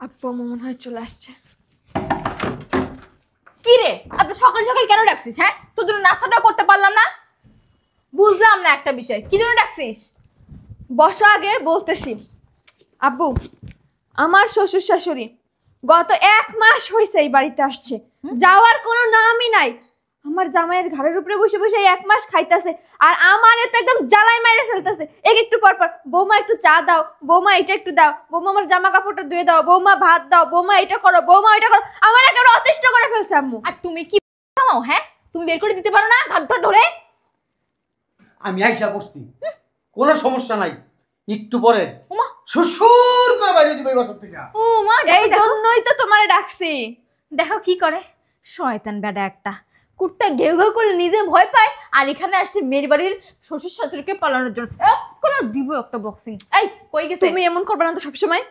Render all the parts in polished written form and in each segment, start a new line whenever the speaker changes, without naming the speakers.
আপু মনে হয় চলে আসছে।
কি রে এত সকাল সকাল কেন ডাকছিস? হ্যাঁ, তোর জন্য নাস্তাটাও করতে পারলাম না। বুঝলাম না একটা বিষয়, কি জন্য ডাকছিস?
বসো আগে বলতেছি। আব্বু, আমার শ্বশুর শাশুড়ি গত 1 মাস হয়েছে এই বাড়িতে আসছে, যাওয়ার কোনো নামই নাই। আমার জামাইয়ের ঘাড়ের উপরে বসে বসে 1 মাস খাইতেছে, আর আমারে তো একদম জ্বালাই মাইরে ফেলতেছে। একটু পর পর, বৌমা একটু চা দাও, বৌমা এটা একটু দাও, বৌমা আমার জামা কাপড়টা ধুয়ে দাও, বৌমা ভাত দাও, বৌমা এটা করো, বৌমা এটা করো। আমার একেবারে অতিষ্ঠ করে ফেলছে আম্মু।
আর তুমি কি খাও? হ্যাঁ, তুমি বের করে দিতে পারো না ঘাট ধর ধরে?
আমি আইসা করছি, কোনো সমস্যা নাই। একটু পরে
ওমা
শ্বশুর করে বাইরে দিবে বাসা থেকে।
ও মা,
এই জন্যই তো তোমারে ডাকছি।
দেখো কি করে শয়তান বেটা একটা। কুত্তা ঘেউ ঘেউ করে নিজে ভয় পায়, আর এখানে আসছে মেয়ের বাড়ির শ্বশুর শাশুড়িকে পালানোর জন্য। কোনো দিব একটা বক্সিং। এই কই গেছে?
তুমি এমন করবে না তো সবসময়।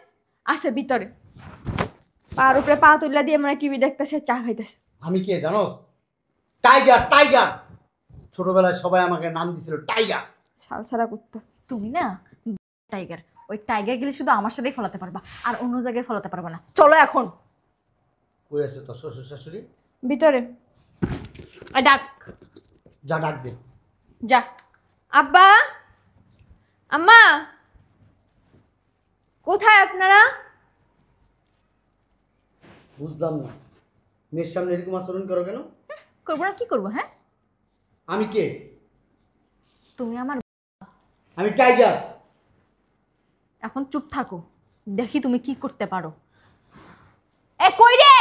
আছে ভিতরে, পার উপরে পা তুলে দিয়ে মানে টিভি দেখতেছে, চা খাইতেছে।
আমি কে জানোস? Tiger, tiger. ছোটবেলায় সবাই আমাকে নাম দিছিল টাইগার।
সালসারা কুত্তা।
তুমি না টাইগার, ওই টাইগার গেলে শুধু আমার সাথেই ফলাতে পারবা, আর অন্য জায়গায় ফলাতে পারবা না। চলো এখন।
কই আছে তোর শ্বশুর শাশুড়ি?
ভিতরে।
ডাক,
যা ডাক দে।
যা।
আব্বা, আম্মা, কোথায় আপনারা?
বুঝলাম না, মেয়ের সামনে এরকম আচরণ করো কেন?
করবো না কি করবো? হ্যাঁ,
আমি কে?
তুমি আমার।
আমি টাইগার।
এখন চুপ থাকো, দেখি তুমি কি করতে পারো। এ কই রে?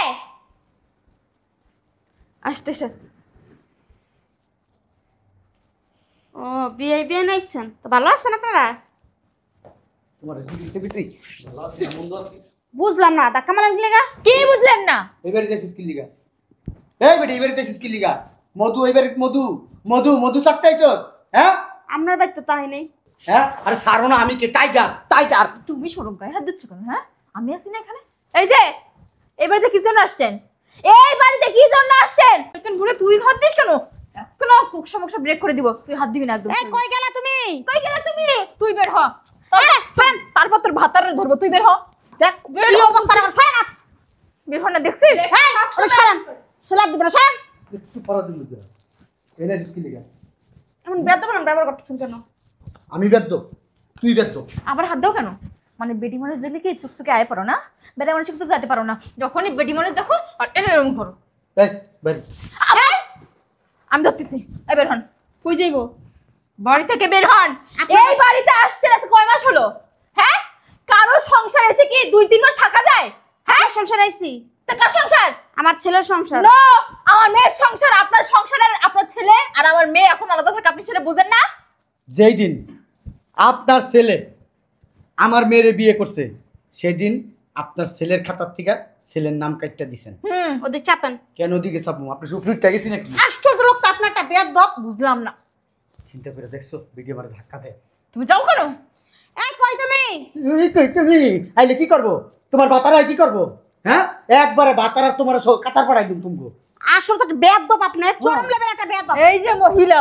আসতেছে।
ও বিয়ে নাইছেন তো, ভালো আছেন আপনারা?
তোমার জীবিত বিতই ভালো আছে না মন্দ আছে?
বুঝলাম না, ধাক্কা মারলেন কি লাগা?
কি বুঝলেন না?
এবারে দেশিস কি লিগা? এই বেটি এবারে দেশিস কি লিগা? মধু এবারে মধু মধু মধু চাটতাইছস? হ্যাঁ
আপনার বাড়িতে তাই নেই।
হ্যাঁ, আরে ছাড়ো না, আমি কে? Tiger, tiger.
তুমি সরম গায়ে হাত দিচ্ছ কেন? হ্যাঁ, আমি আছি না এখানে। এই যে এই বাড়িতে কি জন্য আসছেন? এই বাড়িতে কি জন্য আসছেন? এখন ঘুরে তুই হাত দিস কেন? কেন কুক সমস্যা ব্রেক করে দিব। তুই হাত দিবি না একদম।
এই কই গেলা তুমি?
কই গেলা তুমি? তুই বের হ। তারপর তোর ভাতারে ধরবো। তুই বের হ।
দেখ কি অবস্থা আমার, ছাড় না।
বের হ না, দেখছিস?
এই ওই ছাড়েন, সোলা দিবেন না, ছাড়েন।
একটু পড়া দিল তো। এই দেশিস কি লিগা?
এমন বেদবন ব্যবহার করতেছেন কেন?
আমি বেদ্য, তুই বেদ্য।
আবার হাত দাও কেন? মানে বেটি মানুষ দেখলে কি চুকচুকে আয় পারো না? বেটা মানুষ কিন্তু যেতে পারো না। যখনই বেটি মানুষ দেখো আর এরকম করো।
এই বাড়ি।
আমি ধরতেছি। এই বের হন।
কই যাইবো?
বাড়ি থেকে বের হন। এই বাড়িতে আসছেন আজ কয় মাস হলো? হ্যাঁ, কারো সংসার এসে কি 2-3 মাস থাকা যায়?
হ্যাঁ সংসার আইছি।
তো কার সংসার?
আমার ছেলের সংসার।
নো, আমার মেয়ের সংসার। আপনার সংসার আর আপনার ছেলে আর আমার মেয়ে এখন আলাদা থাকে, আপনি সেটা বুঝেন না?
যেই দিন আপনার ছেলে আমার মেয়েরে বিয়ে করছে, সেদিন আপনার ছেলের খাতার থেকে ছেলের নাম কাটটা দিছেন।
ওদের চাপেন
কেন দিকে চাপবো? আপনার সুপ্রিটটা গেছি নাকি?
আশ্চর্য লোক তো আপনারটা বেদব।
বুঝলাম না।
চিন্তা করে দেখছো ভিডিও মারে ধাক্কা দেয়।
তুমি যাও কেন?
এই কই তুমি?
তুমি আইলে কি করবো? তোমার বাতারায় কি করবো? হ্যাঁ, একবারে বাতারা তোমার কাতার পাড়াই দিন তুমি।
আসলে তো বেদব, আপনার চরম লেভেল একটা বেদব।
এই যে মহিলা।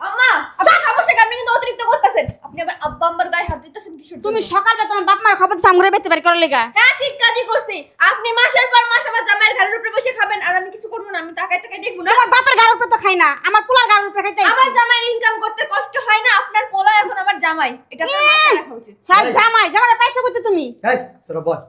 আম্মা, আপনার সমস্যা কি? আপনি কিন্তু অতিরিক্ত করতেছেন। আপনি আবার আব্বা আম্মার গায়ে হাত দিতেছেন কিসের জন্য?
তুমি সকালবেলা তোমার বাপ মার খবর সামনে বেতে পারি করে লেগা।
হ্যাঁ, ঠিক কাজই করছি। আপনি মাসের পর মাস আমার জামাইয়ের ঘাড়ের উপরে বসে খাবেন, আর আমি কিছু করবো না। আমি তাকাই তাকাই দেখবো না।
তোমার বাপের গাড়ির উপরে তো খাই না, আমার পোলার গাড়ির উপরে খাইতে।
আমার জামাই ইনকাম করতে কষ্ট হয় না? আপনার পোলা এখন আমার জামাই, এটা আপনার মাথায় রাখা উচিত।
হ্যাঁ জামাই, জামাইটা পাইছো কইতে তুমি?
হ্যাঁ তোরা বল,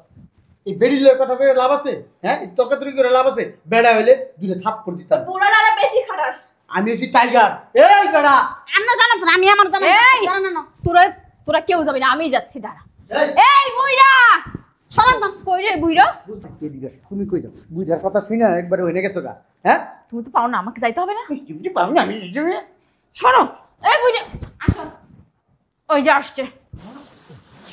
এই বেড়ি লয়ে কথা কয়ে লাভ আছে? হ্যাঁ, তর্কাতর্কি করে লাভ আছে? বেড়া হইলে দুটো থাপ করে দিতাম।
বুড়ার আরো বেশি খারাস।
আমি হচ্ছি টাইগার। এই বেড়া,
আমরা জানাম না, আমি আমার জামাই
এই!
জানা না।
তোরা তোরা কেউ যাবি না, আমিই যাচ্ছি। দাঁড়া।
এই
এই বুইড়া,
সরান না।
কই রে বুইড়া?
তুমি কই যাও? বুঝার কথা শুনে একবারে হইনে গেছো গা। হ্যাঁ,
তুমি তো পাও না, আমাকে যাইতে হবে না?
তুমি পাবো না। আমি
শোনো, এই বুইড়া আসো। ওই যে আসছে।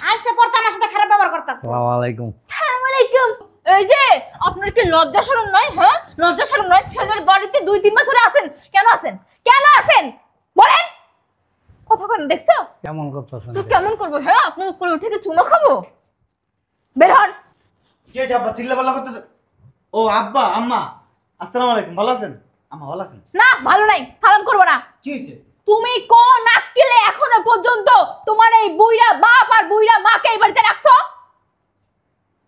আজকে পড়তে আমার সাথে খারাপ ব্যবহার করতাছ।
আসসালামু আলাইকুম।
আসসালামু আলাইকুম। এই যে আপনার কি লজ্জা শরম নয়? হ্যাঁ, লজ্জা শরম নয়? ছেলের বাড়িতে 2-3 মাস ধরে আছেন। কেন আছেন? কেন আছেন বলেন? কথা কেন দেখছো?
কেমন করতেছেন?
তো কেমন করবো? হ্যাঁ, আপনার কোলে উঠে কি চুমা খাবো? বের হন।
কি হয়েছে আব্বা চিল্লাপাল্লা করতেছে? ও আব্বা আম্মা আসসালামু আলাইকুম, ভালো আছেন? আম্মা ভালো আছেন?
না, ভালো নাই, সালাম করবো না।
কি হয়েছে?
তুমি কোন আক্কেলে এখনো পর্যন্ত তোমার এই বুইড়া বাপ আর বুইড়া মাকে এই বাড়িতে রাখছো?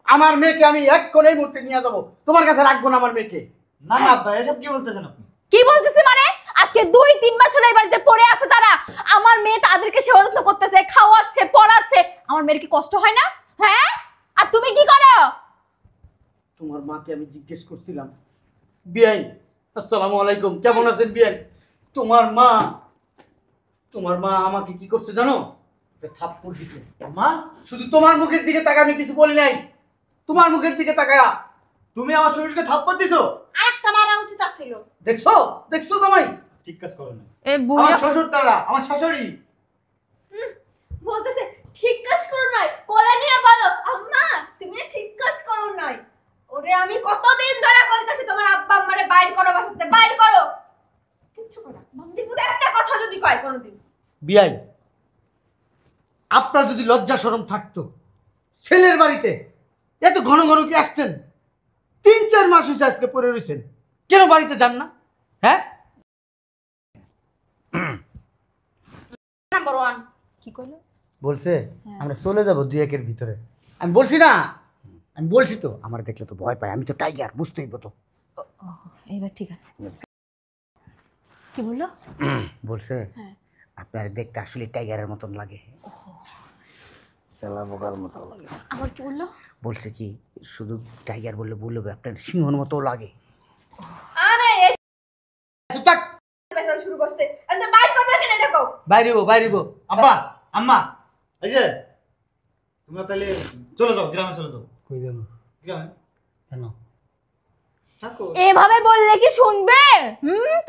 আমার মেয়েকে আমি এক্ষুনি এই মুহূর্তে নিয়ে যাবো, তোমার কাছে রাখবো না আমার মেয়েকে।
না না আব্বা, এসব কি বলতেছেন আপনি?
কি বলতেছি মানে? আজকে 2-3 মাস হলো এই বাড়িতে পড়ে আছে তারা। আমার মেয়ে তাদেরকে সেবা যত্ন করতেছে, খাওয়াচ্ছে, পড়াচ্ছে। আমার মেয়ের কি কষ্ট হয় না? হ্যাঁ? আর তুমি কি করো?
তোমার মাকে আমি জিজ্ঞেস করছিলাম, বিয়াই আসসালামু আলাইকুম, কেমন আছেন বিয়াই? তোমার মা আমাকে কি করছে জানো? একটা থাপ্পড় দিছে।
মা,
শুধু তোমার মুখের দিকে তাকায়, আমি কিছু বলি নাই, তোমার মুখের দিকে তাকায়া।
তুমি আমার শ্বশুরকে থাপ্পড় দিছো?
আরেকটা মারা উচিত ছিল।
দেখছো দেখছো জামাই?
ঠিক কাজ করো না।
এ
আমার
বুড়া
শ্বশুর তারা, আমার শাশুড়ি।
বলতেছে ঠিক কাজ করো নাই, কোলে নিয়ে বলো আম্মা তুমি ঠিক কাজ করো নাই। ওরে আমি কতদিন ধরে বলতেছি তোমার আব্বা আম্মারে বাইর করো, বাসাতে বাইর করো, কিচ্ছু করো না। বন্দিপুতে একটা কথা যদি কয় কোনোদিন।
বিয়াই, আপনার যদি লজ্জা শরম থাকতো, ছেলের বাড়িতে এত ঘন ঘন কি আসতেন? 3-4 মাস হয়েছে আজকে পড়ে রয়েছেন, কেন বাড়িতে যান না? হ্যাঁ,
নাম্বার 1
কি কইলো?
বলছে আমরা চলে যাবো 2-1 ভিতরে। আমি বলছি না, আমি বলছি তো, আমার দেখলে তো ভয় পায়, আমি তো টাইগার, বুঝতেই তো।
এইবার ঠিক আছে। কি বললো?
বলছে আপনার দেখতে আসলে টাইগারের মতন লাগে, বোকার মতো লাগে।
আবার কি বললো?
বলছে কি শুধু টাইগার বললে বলবে, আপনার সিংহর মতো লাগে।
আরে পেছাল শুরু করছে, আমি বাইর করবে কেন এটা কও।
বাইরিব।
আব্বা, আম্মা, এই যে তোমরা তাহলে চলে যাও, গ্রামে চলে যাও।
কই গেল?
গ্রামে
কেন?
থাকো।
এভাবে বললে কি শুনবে?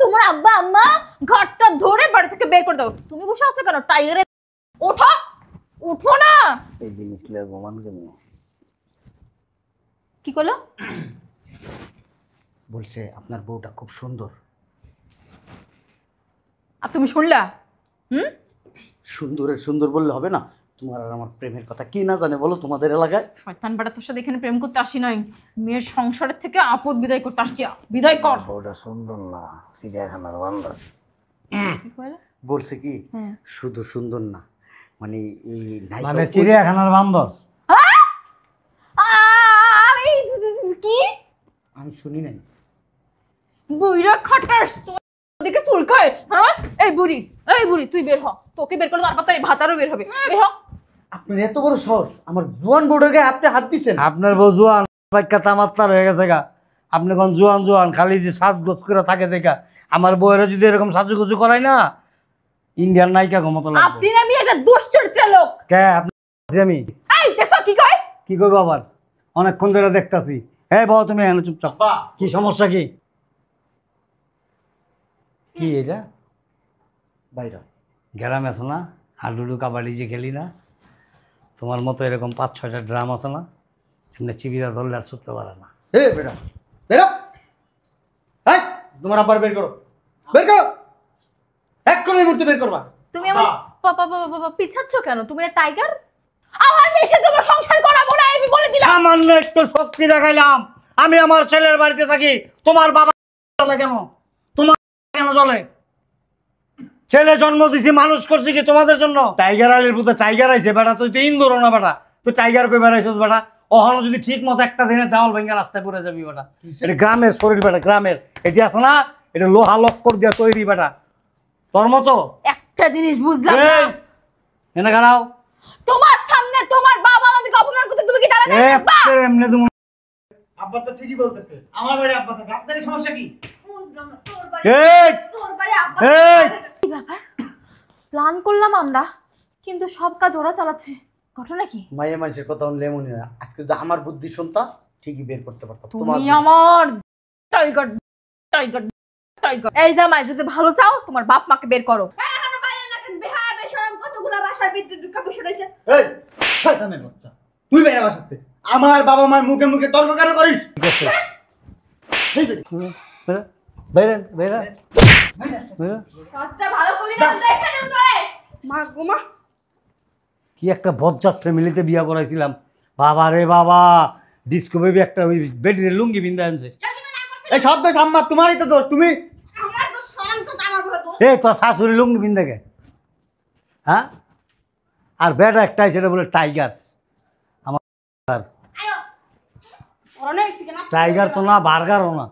তোমার আব্বা আম্মা ঘরটা ধরে বাড়ি থেকে বের করে দাও। তুমি বসে আছো কেন? টাইগারে ওঠো, উঠো না।
এই জিনিস নিয়ে ঘুমান কেন?
কি করলো?
বলছে আপনার বউটা খুব সুন্দর।
আর তুমি শুনলা?
সুন্দর বললে হবে না? তোমার আর আমার প্রেমের কথা কি না জানে বলো তোমাদের এলাকায়?
শয়তান বেটা, তোর সাথে এখানে প্রেম করতে আসি নাই, মেয়ের সংসারের থেকে আপদ বিদায় করতে আসছি। বিদায় কর।
বউটা সুন্দর না, চিড়িয়াখানার বান্দর।
কি কইলো?
বলছে কি
হ্যাঁ।
শুধু সুন্দর না, মানে এই
মানে চিড়িয়াখানার বান্দর।
আমি কি
আমি শুনি নাই।
বুইরা খাটাস তোর দিকে চুলকায়? হ্যাঁ, এই বুড়ি তুই বের হ। তোকে বের করলে তারপর তোর এই ভাতারও বের হবে। বের হ।
আপনার এত বড় সাহস, আমার জোয়ান বউটার গায়ে আপনি হাত দিচ্ছেন?
আপনার বউ জোয়ান বাক্যা তামাত্তার হয়ে গেছে গা। আপনি কোন জোয়ান খালি যে সাজগোজ করে থাকে দেখা, আমার বউয়েরা যদি এরকম সাজুগুজু করাই না, ইন্ডিয়ান নায়িকা মতো লাগবে।
আপনি না, আমি একটা দুশ্চরিত্রের লোক।
কে আপনি? আমি
এই দেখছো কি কয়?
কি করবো আবার? অনেকক্ষণ ধরে দেখতাছি। হ্যাঁ বাবা, তুমি এখানে চুপচাপ।
আব্বা,
কি সমস্যা কি? কি এটা?
বাইরে
গ্রামে আছে না হাডুডু কাবাডি যে খেলি না, তোমার মতো এরকম 5-6টা ড্রাম আছে না, এমনি চিবিরা ধরলে আর ছুটতে পারে না।
হে বেটা, বেরো। এই তোমার আবার বের করো, এক্ষুনি মুহূর্তে বের করবা।
তুমি আমার বাবা পিছাচ্ছ কেন? তুমি না টাইগার? আমার মেয়ে সাথে তোমার সংসার করাবো না, আমি বলে দিলাম।
সামান্য একটু শক্তি দেখাইলাম। আমি আমার ছেলের বাড়িতে থাকি, তোমার বাবা চলে কেন? তোমার কেন চলে? ছেলে জন্ম দিছি, মানুষ করছি কি তোমাদের জন্য? টাইগার আলীর পুতে টাইগার আইছে বেটা, তুই তো ইন্দোর না বেটা, তুই টাইগার কই বেড়াইছিস বেটা? ওখানে যদি ঠিক মতো একটা দিনে দেওয়াল ভেঙে রাস্তায় পড়ে যাবি বেটা। এটা গ্রামের শরীর বেটা, গ্রামের এটি আছে না, এটা লোহা লক্কর দিয়া তৈরি বেটা, তোর মতো।
একটা জিনিস বুঝলাম না,
এই, এনে খারাও।
তোমার সামনে তোমার বাবা আমাদেরকে অপমান করতে তুমি কি দাঁড়াতে থাকবা?
এমনি তুমি
আব্বা তো ঠিকই বলতেছে, আমার বাড়ি আব্বা থাকে, আপনার এই সমস্যা কি?
বুঝলাম না, তোর বাড়ি
এই
তোর বাড়ি আব্বা
এই
কি ব্যাপার? প্ল্যান করলাম আমরা, কিন্তু সব কাজ ওরা চালাচ্ছে। ঘটনা কি?
মায়ের মানুষের কথা শুনলে মনে হয় আজকে যদি আমার বুদ্ধি শুনতা ঠিকই বের করতে পারতাম।
তুমি আমার টাইগার টাইগার টাইগার। এই জামাই, যদি ভালো চাও তোমার বাপ মাকে বের করো।
এখনো বাইরে না কেন? বেহায়া বেশরম কতগুলা বাসার ভিতরে ঢুকে বসে রয়েছে।
এই শয়তানের বাচ্চা, তুই বাইরে বাসাতে আমার বাবা মার মুখে মুখে তর্ক কেন করিস?
ঠিক আছে,
এই বেটি,
বেরা বেরা বেরা বেরা।
কাজটা ভালো করলি না তো এখানে উতরে।
মা গোমা
কি একটা বজ্জাত ফ্যামিলিতে বিয়া করাইছিলাম। বাবা রে বাবা, ডিস্কো বেবি একটা ওই বেডির লুঙ্গি বিন্দা আনছে।
এই সব দোষ আম্মা, তোমারই তো দোষ। তুমি
আমার তো শান্ত, আমার বড় দোষ।
এই তোর শাশুড়ি লুঙ্গি বিন্দা কে? হ্যাঁ, আর বেটা একটা সেটা বলে টাইগার। আমার
আয়ো ওরা নেই সিকে না
টাইগার তো না, বার্গারও না।